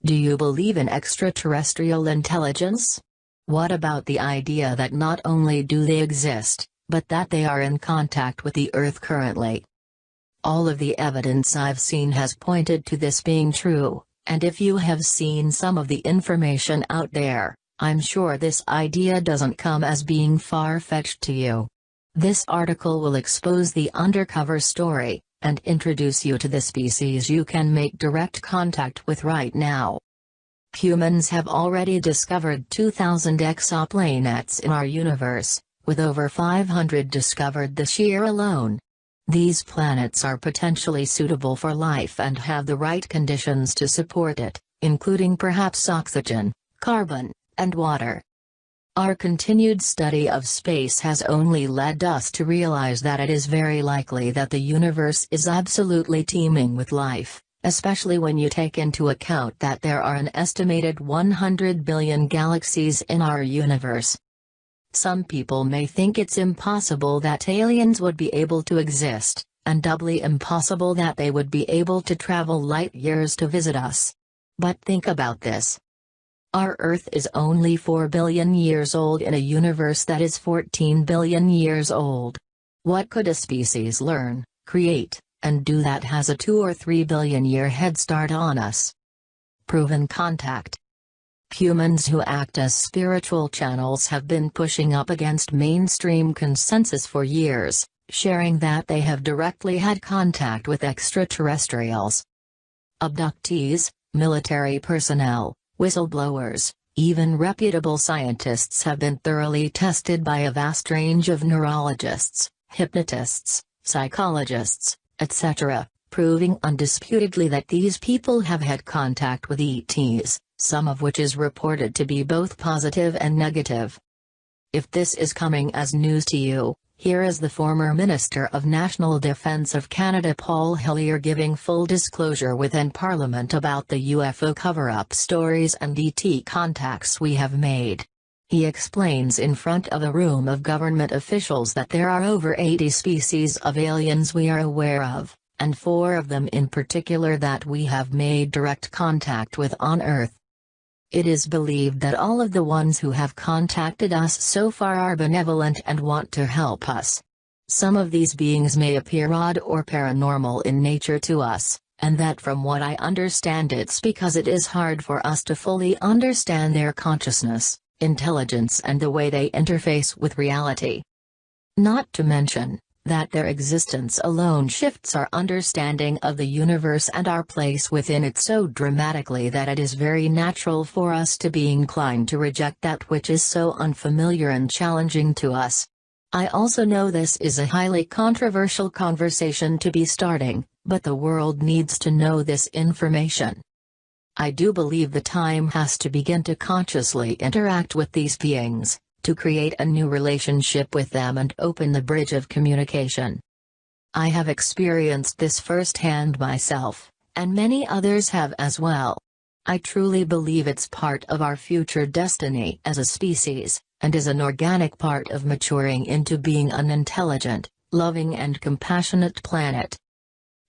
Do you believe in extraterrestrial intelligence? What about the idea that not only do they exist, but that they are in contact with the Earth currently? All of the evidence I've seen has pointed to this being true, and if you have seen some of the information out there, I'm sure this idea doesn't come as being far-fetched to you. This article will expose the undercover story, and introduce you to the species you can make direct contact with right now. Humans have already discovered 2,000 exoplanets in our universe, with over 500 discovered this year alone. These planets are potentially suitable for life and have the right conditions to support it, including perhaps oxygen, carbon, and water. Our continued study of space has only led us to realize that it is very likely that the universe is absolutely teeming with life, especially when you take into account that there are an estimated 100 billion galaxies in our universe. Some people may think it's impossible that aliens would be able to exist, and doubly impossible that they would be able to travel light years to visit us. But think about this. Our Earth is only 4 billion years old in a universe that is 14 billion years old. What could a species learn, create, and do that has a 2 or 3 billion year head start on us? Proven contact. Humans who act as spiritual channels have been pushing up against mainstream consensus for years, sharing that they have directly had contact with extraterrestrials. Abductees, military personnel, whistleblowers, even reputable scientists have been thoroughly tested by a vast range of neurologists, hypnotists, psychologists, etc., proving undisputedly that these people have had contact with ETs, some of which is reported to be both positive and negative. If this is coming as news to you, here is the former Minister of National Defence of Canada Paul Hillier giving full disclosure within Parliament about the UFO cover-up stories and ET contacts we have made. He explains in front of a room of government officials that there are over 80 species of aliens we are aware of, and 4 of them in particular that we have made direct contact with on Earth. It is believed that all of the ones who have contacted us so far are benevolent and want to help us. Some of these beings may appear odd or paranormal in nature to us, and that from what I understand it's because it is hard for us to fully understand their consciousness, intelligence and the way they interface with reality. Not to mention, that their existence alone shifts our understanding of the universe and our place within it so dramatically that it is very natural for us to be inclined to reject that which is so unfamiliar and challenging to us. I also know this is a highly controversial conversation to be starting, but the world needs to know this information. I do believe the time has to begin to consciously interact with these beings, to create a new relationship with them and open the bridge of communication. I have experienced this firsthand myself, and many others have as well. I truly believe it's part of our future destiny as a species, and is an organic part of maturing into being an intelligent, loving and compassionate planet.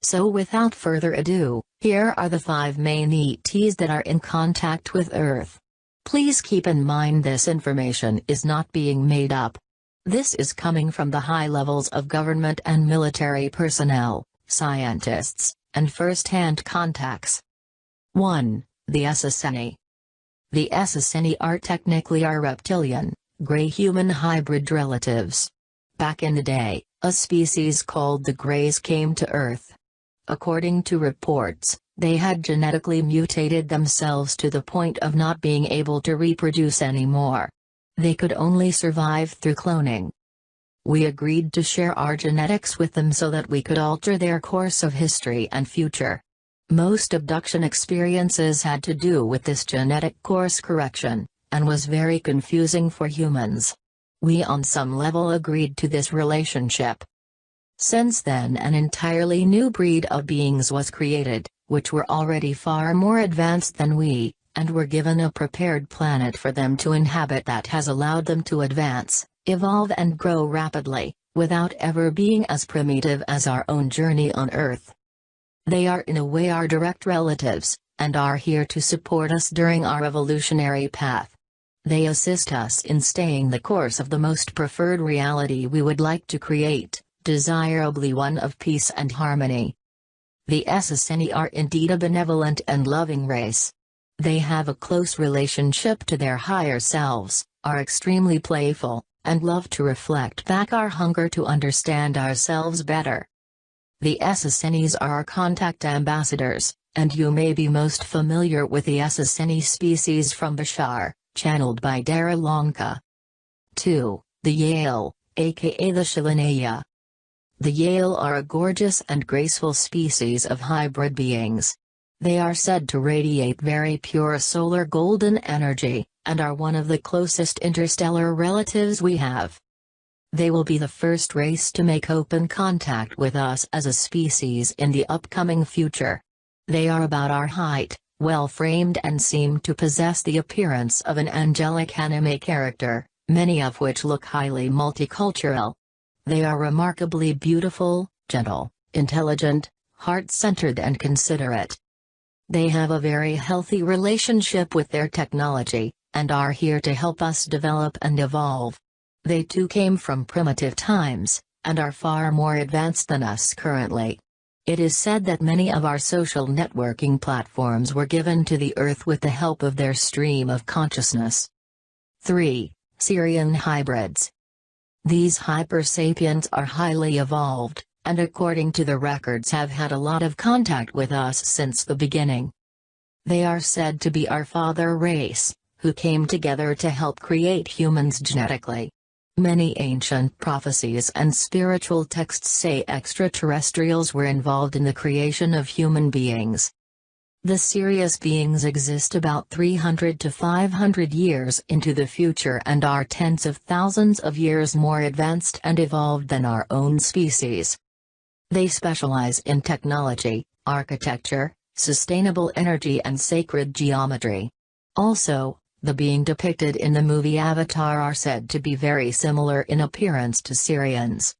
So without further ado, here are the 5 main ETs that are in contact with Earth. Please keep in mind this information is not being made up. This is coming from the high levels of government and military personnel, scientists, and first-hand contacts. 1. The Essenes. The Essenes are technically our reptilian, gray-human hybrid relatives. Back in the day, a species called the Greys came to Earth. According to reports, they had genetically mutated themselves to the point of not being able to reproduce anymore. They could only survive through cloning. We agreed to share our genetics with them so that we could alter their course of history and future. Most abduction experiences had to do with this genetic course correction, and was very confusing for humans. We on some level agreed to this relationship. Since then an entirely new breed of beings was created, which were already far more advanced than we, and were given a prepared planet for them to inhabit that has allowed them to advance, evolve and grow rapidly, without ever being as primitive as our own journey on Earth. They are in a way our direct relatives, and are here to support us during our evolutionary path. They assist us in staying the course of the most preferred reality we would like to create, desirably one of peace and harmony. The Essenes are indeed a benevolent and loving race. They have a close relationship to their higher selves, are extremely playful, and love to reflect back our hunger to understand ourselves better. The Essenes are our contact ambassadors, and you may be most familiar with the Essene species from Bashar, channeled by Dara Lonka. 2. The Yale, aka the Shilinea. The Yale are a gorgeous and graceful species of hybrid beings. They are said to radiate very pure solar golden energy, and are one of the closest interstellar relatives we have. They will be the first race to make open contact with us as a species in the upcoming future. They are about our height, well-framed and seem to possess the appearance of an angelic anime character, many of which look highly multicultural. They are remarkably beautiful, gentle, intelligent, heart-centered and considerate. They have a very healthy relationship with their technology, and are here to help us develop and evolve. They too came from primitive times, and are far more advanced than us currently. It is said that many of our social networking platforms were given to the Earth with the help of their stream of consciousness. 3. Syrian hybrids. These hypersapiens are highly evolved, and according to the records have had a lot of contact with us since the beginning. They are said to be our father race, who came together to help create humans genetically. Many ancient prophecies and spiritual texts say extraterrestrials were involved in the creation of human beings. The Sirius beings exist about 300 to 500 years into the future and are tens of thousands of years more advanced and evolved than our own species. They specialize in technology, architecture, sustainable energy and sacred geometry. Also, the being depicted in the movie Avatar are said to be very similar in appearance to Syrians.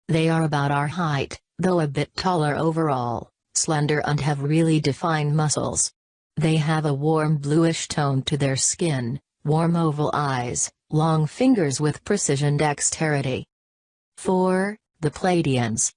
They are about our height, though a bit taller overall, slender and have really defined muscles. They have a warm bluish tone to their skin, warm oval eyes, long fingers with precision dexterity. 4. The Pleiadians.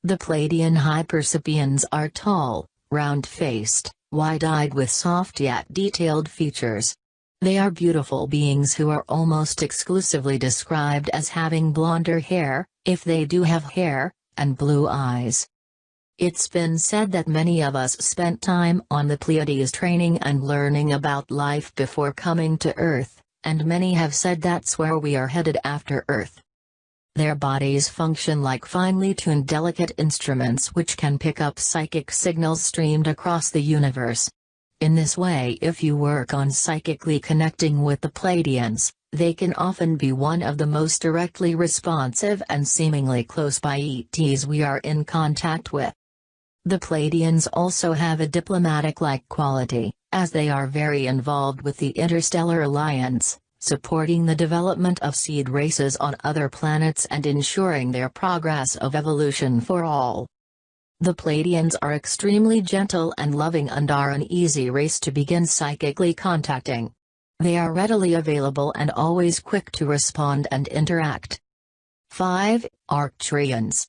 The Pleiadian hypersapiens are tall, round-faced, wide-eyed with soft yet detailed features. They are beautiful beings who are almost exclusively described as having blonder hair, if they do have hair, and blue eyes. It's been said that many of us spent time on the Pleiades training and learning about life before coming to Earth, and many have said that's where we are headed after Earth. Their bodies function like finely tuned delicate instruments which can pick up psychic signals streamed across the universe. In this way, if you work on psychically connecting with the Pleiadians, they can often be one of the most directly responsive and seemingly close by ETs we are in contact with. The Pleiadians also have a diplomatic-like quality, as they are very involved with the Interstellar Alliance, supporting the development of seed races on other planets and ensuring their progress of evolution for all. The Pleiadians are extremely gentle and loving and are an easy race to begin psychically contacting. They are readily available and always quick to respond and interact. 5. Arcturians.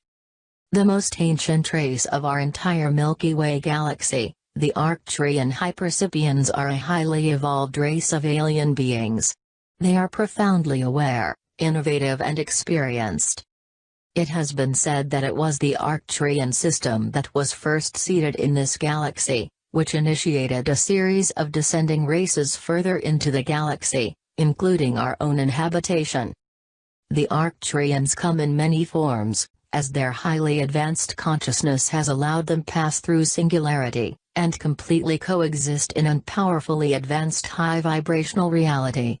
The most ancient race of our entire Milky Way galaxy, the Arcturian hypersapiens are a highly evolved race of alien beings. They are profoundly aware, innovative and experienced. It has been said that it was the Arcturian system that was first seeded in this galaxy, which initiated a series of descending races further into the galaxy, including our own inhabitation. The Arcturians come in many forms, as their highly advanced consciousness has allowed them pass through singularity, and completely coexist in a powerfully advanced high vibrational reality.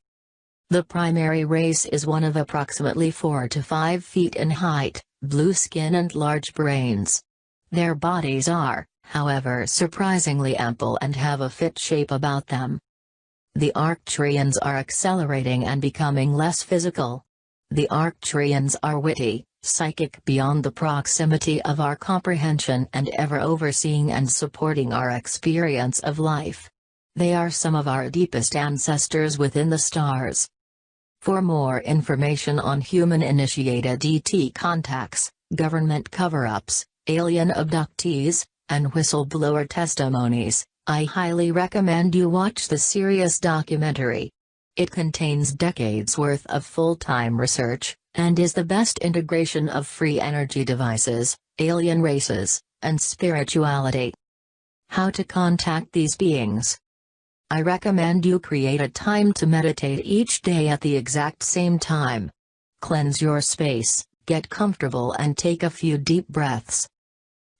The primary race is one of approximately 4 to 5 feet in height, blue skin and large brains. Their bodies are, however, surprisingly ample and have a fit shape about them. The Arcturians are accelerating and becoming less physical. The Arcturians are witty, psychic beyond the proximity of our comprehension and ever overseeing and supporting our experience of life. They are some of our deepest ancestors within the stars. For more information on human-initiated ET contacts, government cover-ups, alien abductees, and whistleblower testimonies, I highly recommend you watch the Sirius documentary. It contains decades worth of full-time research, and is the best integration of free energy devices, alien races, and spirituality. How to contact these beings? I recommend you create a time to meditate each day at the exact same time. Cleanse your space, get comfortable and take a few deep breaths.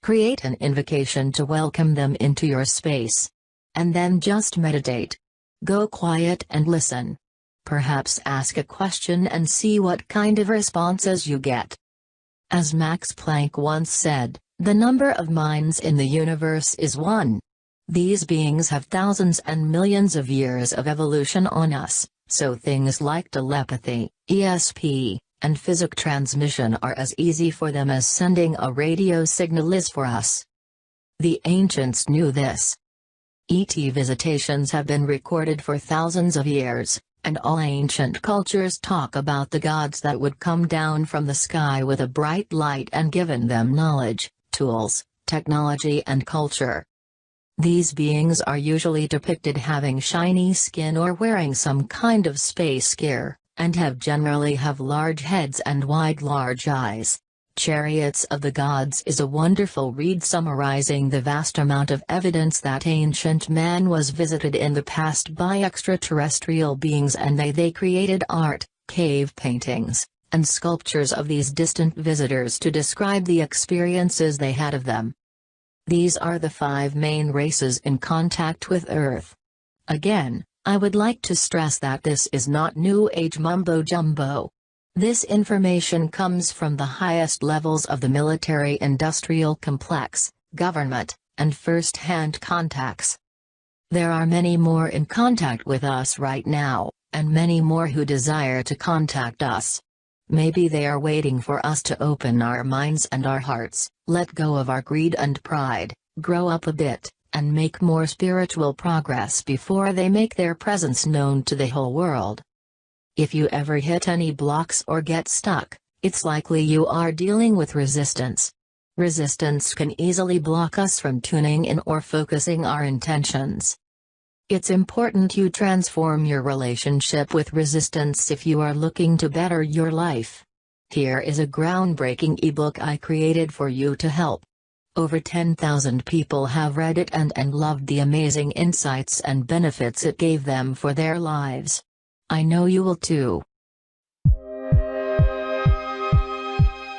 Create an invocation to welcome them into your space. And then just meditate. Go quiet and listen. Perhaps ask a question and see what kind of responses you get. As Max Planck once said, the number of minds in the universe is one. These beings have thousands and millions of years of evolution on us, so things like telepathy, ESP, and physic transmission are as easy for them as sending a radio signal is for us. The ancients knew this. ET visitations have been recorded for thousands of years, and all ancient cultures talk about the gods that would come down from the sky with a bright light and given them knowledge, tools, technology and culture. These beings are usually depicted having shiny skin or wearing some kind of space gear, and generally have large heads and wide large eyes. Chariots of the Gods is a wonderful read summarizing the vast amount of evidence that ancient man was visited in the past by extraterrestrial beings, and they created art, cave paintings, and sculptures of these distant visitors to describe the experiences they had of them. These are the 5 main races in contact with Earth. Again, I would like to stress that this is not New Age mumbo-jumbo. This information comes from the highest levels of the military-industrial complex, government, and first-hand contacts. There are many more in contact with us right now, and many more who desire to contact us. Maybe they are waiting for us to open our minds and our hearts, let go of our greed and pride, grow up a bit, and make more spiritual progress before they make their presence known to the whole world. If you ever hit any blocks or get stuck, it's likely you are dealing with resistance. Resistance can easily block us from tuning in or focusing our intentions. It's important you transform your relationship with resistance if you are looking to better your life. Here is a groundbreaking ebook I created for you to help. Over 10,000 people have read it and loved the amazing insights and benefits it gave them for their lives. I know you will too.